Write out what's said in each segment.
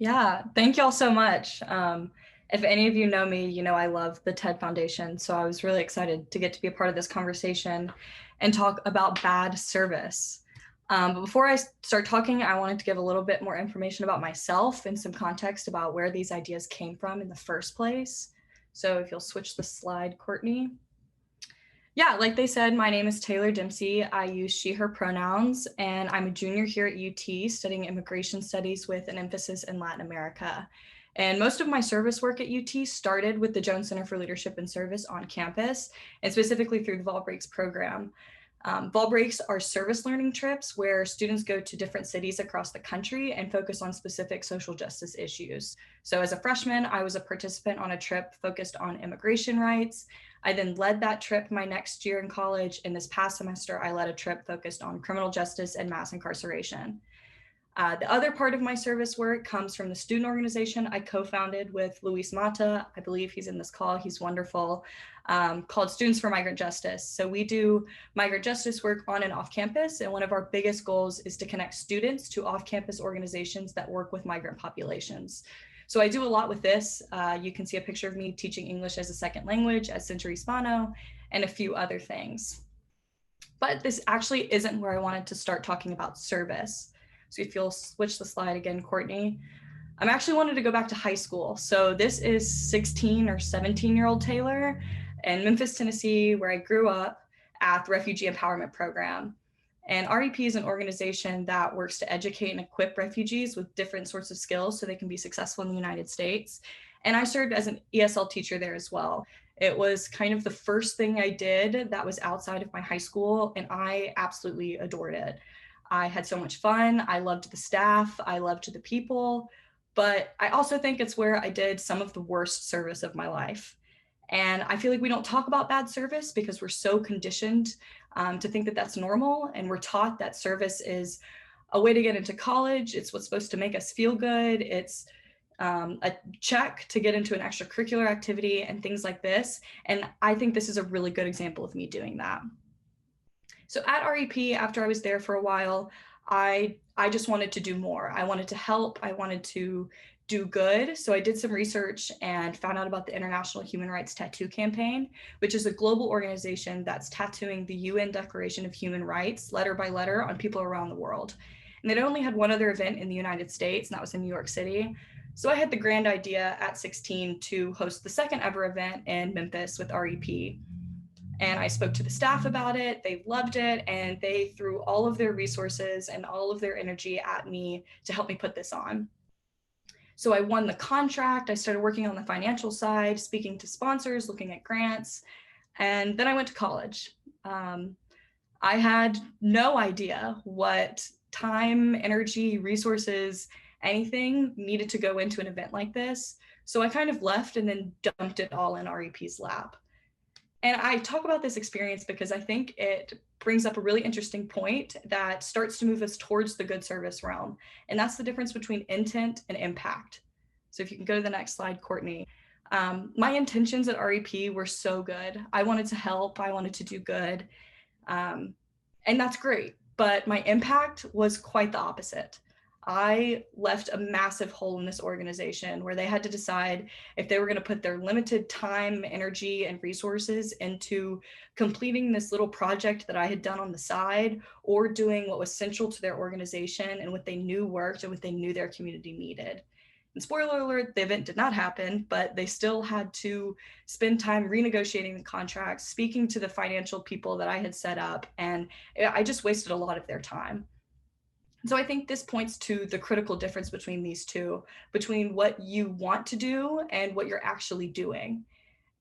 Yeah, thank y'all so much. If any of you know me, you know I love the TED Foundation, so I was really excited to get to be a part of this conversation and talk about bad service. But before I start talking, I wanted to give a little bit more information about myself and some context about where these ideas came from in the first place. So if you'll switch the slide, Courtney. Yeah, like they said, my name is Taylor Dempsey. I use she, her pronouns, and I'm a junior here at UT studying immigration studies with an emphasis in Latin America. And most of my service work at UT started with the Jones Center for Leadership and Service on campus, and specifically through the Vol Breaks program. Vol Breaks are service learning trips where students go to different cities across the country and focus on specific social justice issues. So as a freshman, I was a participant on a trip focused on immigration rights. I then led that trip my next year in college, and this past semester, I led a trip focused on criminal justice and mass incarceration. The other part of my service work comes from the student organization I co-founded with Luis Mata. I believe he's in this call. He's wonderful, called Students for Migrant Justice. So we do migrant justice work on and off campus. And one of our biggest goals is to connect students to off-campus organizations that work with migrant populations. So I do a lot with this. You can see a picture of me teaching English as a second language at Century Hispano and a few other things. But this actually isn't where I wanted to start talking about service. So if you'll switch the slide again, Courtney, I'm actually wanted to go back to high school. So this is 16 or 17-year-old Taylor in Memphis, Tennessee, where I grew up at the Refugee Empowerment Program. And REP is an organization that works to educate and equip refugees with different sorts of skills so they can be successful in the United States. And I served as an ESL teacher there as well. It was kind of the first thing I did that was outside of my high school, and I absolutely adored it. I had so much fun. I loved the staff. I loved the people. But I also think it's where I did some of the worst service of my life. And I feel like we don't talk about bad service because we're so conditioned to think that that's normal. And we're taught that service is a way to get into college. It's what's supposed to make us feel good. It's a check to get into an extracurricular activity and things like this. And I think this is a really good example of me doing that. So at REP, after I was there for a while, I just wanted to do more. I wanted to help. I wanted to do good. So I did some research and found out about the International Human Rights Tattoo Campaign, which is a global organization that's tattooing the UN Declaration of Human Rights letter by letter on people around the world. And they'd only had one other event in the United States, and that was in New York City. So I had the grand idea at 16 to host the second ever event in Memphis with REP. And I spoke to the staff about it. They loved it. And they threw all of their resources and all of their energy at me to help me put this on. So I won the contract. I started working on the financial side, speaking to sponsors, looking at grants. And then I went to college. I had no idea what time, energy, resources, anything needed to go into an event like this. So I kind of left and then dumped it all in REP's lap. And I talk about this experience because I think it brings up a really interesting point that starts to move us towards the good service realm. And that's the difference between intent and impact. So if you can go to the next slide, Courtney. My intentions at REP were so good. I wanted to help. I wanted to do good. And that's great. But my impact was quite the opposite. I left a massive hole in this organization where they had to decide if they were going to put their limited time, energy, and resources into completing this little project that I had done on the side, or doing what was central to their organization and what they knew worked and what they knew their community needed. And spoiler alert, the event did not happen, but they still had to spend time renegotiating the contracts, speaking to the financial people that I had set up, and I just wasted a lot of their time. So I think this points to the critical difference between these two, between what you want to do and what you're actually doing.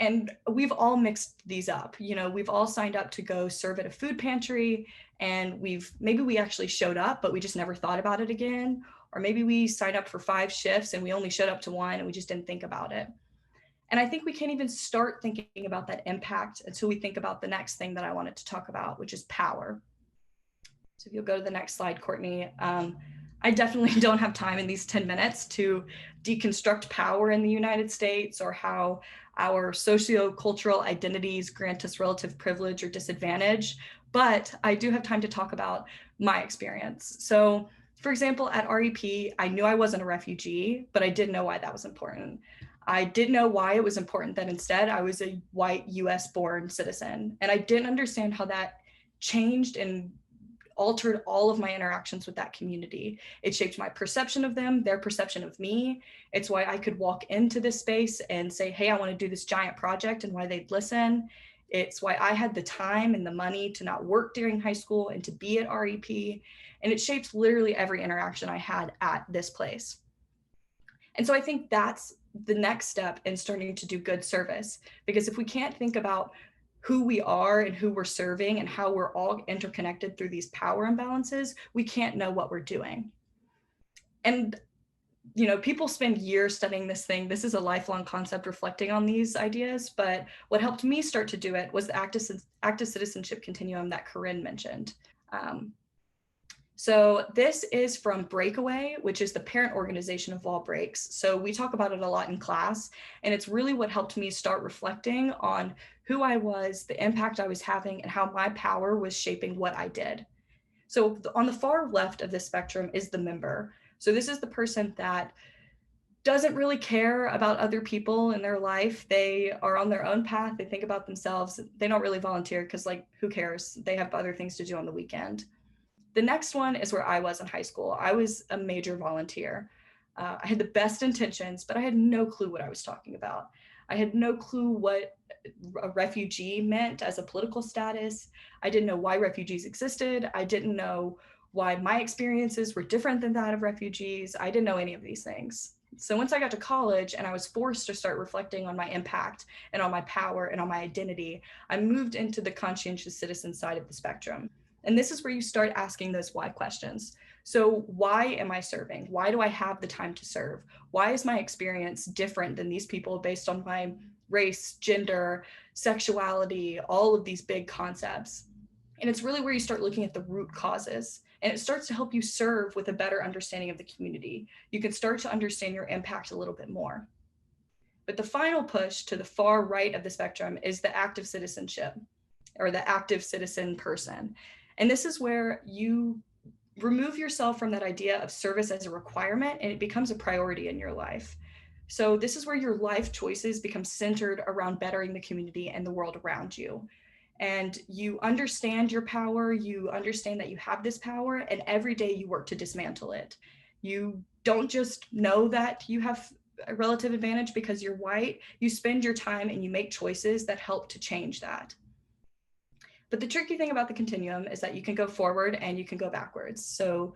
And we've all mixed these up. You know, we've all signed up to go serve at a food pantry, and maybe we actually showed up, but we just never thought about it again. Or maybe we signed up for 5 shifts and we only showed up to 1 and we just didn't think about it. And I think we can't even start thinking about that impact until we think about the next thing that I wanted to talk about, which is power. So if you'll go to the next slide, Courtney. I definitely don't have time in these 10 minutes to deconstruct power in the United States or how our socio-cultural identities grant us relative privilege or disadvantage, but I do have time to talk about my experience. So For example, at REP, I knew I wasn't a refugee, but I didn't know why that was important. I didn't know why it was important that instead I was a white US born citizen. And I didn't understand how that changed and altered all of my interactions with that community. It shaped my perception of them, their perception of me. It's why I could walk into this space and say, hey, I want to do this giant project, and why they'd listen. It's why I had the time and the money to not work during high school and to be at REP. And it shaped literally every interaction I had at this place. And so I think that's the next step in starting to do good service. Because if we can't think about who we are and who we're serving and how we're all interconnected through these power imbalances, we can't know what we're doing. And you know, people spend years studying this thing. This is a lifelong concept reflecting on these ideas, but what helped me start to do it was the active citizenship continuum that Corinne mentioned. So this is from Breakaway, which is the parent organization of Wall Breaks. So we talk about it a lot in class, and it's really what helped me start reflecting on who I was, the impact I was having, and how my power was shaping what I did. So on the far left of this spectrum is the member. So this is the person that doesn't really care about other people in their life. They are on their own path. They think about themselves. They don't really volunteer because, like, who cares? They have other things to do on the weekend. The next one is where I was in high school. I was a major volunteer. I had the best intentions, but I had no clue what I was talking about. I had no clue what a refugee meant as a political status. I didn't know why refugees existed. I didn't know why my experiences were different than that of refugees. I didn't know any of these things. So once I got to college and I was forced to start reflecting on my impact and on my power and on my identity, I moved into the conscientious citizen side of the spectrum. And this is where you start asking those why questions. So why am I serving? Why do I have the time to serve? Why is my experience different than these people based on my race, gender, sexuality, all of these big concepts? And it's really where you start looking at the root causes. And it starts to help you serve with a better understanding of the community. You can start to understand your impact a little bit more. But the final push to the far right of the spectrum is the active citizenship, or the active citizen person. And this is where you remove yourself from that idea of service as a requirement, and it becomes a priority in your life. So this is where your life choices become centered around bettering the community and the world around you. And you understand your power, you understand that you have this power, and every day you work to dismantle it. You don't just know that you have a relative advantage because you're white. You spend your time and you make choices that help to change that. But the tricky thing about the continuum is that you can go forward and you can go backwards. So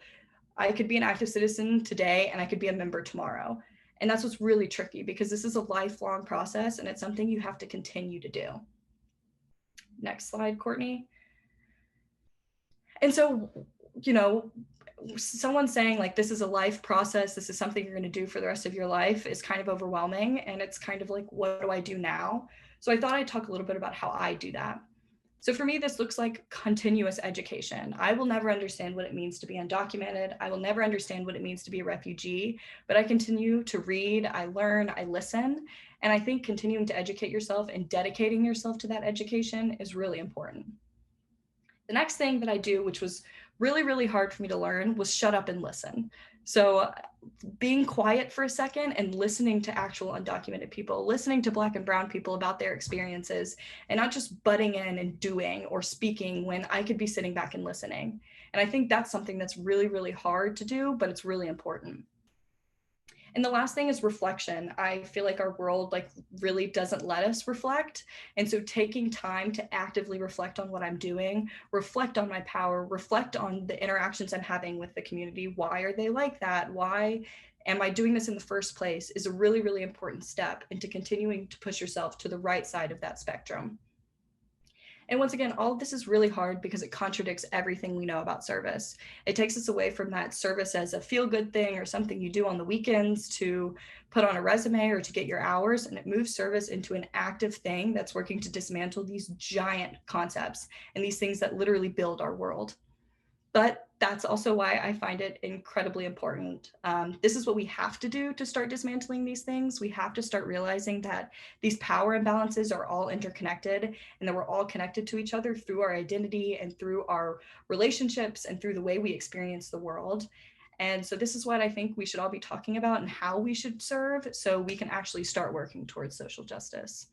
I could be an active citizen today and I could be a member tomorrow. And that's what's really tricky, because this is a lifelong process and it's something you have to continue to do. Next slide, Courtney. And so, you know, someone saying like this is a life process, this is something you're going to do for the rest of your life, is kind of overwhelming. And it's kind of like, what do I do now? So I thought I'd talk a little bit about how I do that. So for me, this looks like continuous education. I will never understand what it means to be undocumented. I will never understand what it means to be a refugee, but I continue to read, I learn, I listen. And I think continuing to educate yourself and dedicating yourself to that education is really important. The next thing that I do, which was really, really hard for me to learn, was shut up and listen. So being quiet for a second and listening to actual undocumented people, listening to Black and Brown people about their experiences, and not just butting in and doing or speaking when I could be sitting back and listening. And I think that's something that's really, really hard to do, but it's really important. And the last thing is reflection. I feel like our world like really doesn't let us reflect. And so taking time to actively reflect on what I'm doing, reflect on my power, reflect on the interactions I'm having with the community. Why are they like that? Why am I doing this in the first place, is a really, really important step into continuing to push yourself to the right side of that spectrum. And once again, all of this is really hard because it contradicts everything we know about service. It takes us away from that service as a feel-good thing or something you do on the weekends to put on a resume or to get your hours, and it moves service into an active thing that's working to dismantle these giant concepts and these things that literally build our world. But that's also why I find it incredibly important. This is what we have to do to start dismantling these things. We have to start realizing that these power imbalances are all interconnected and that we're all connected to each other through our identity and through our relationships and through the way we experience the world. And so this is what I think we should all be talking about and how we should serve so we can actually start working towards social justice.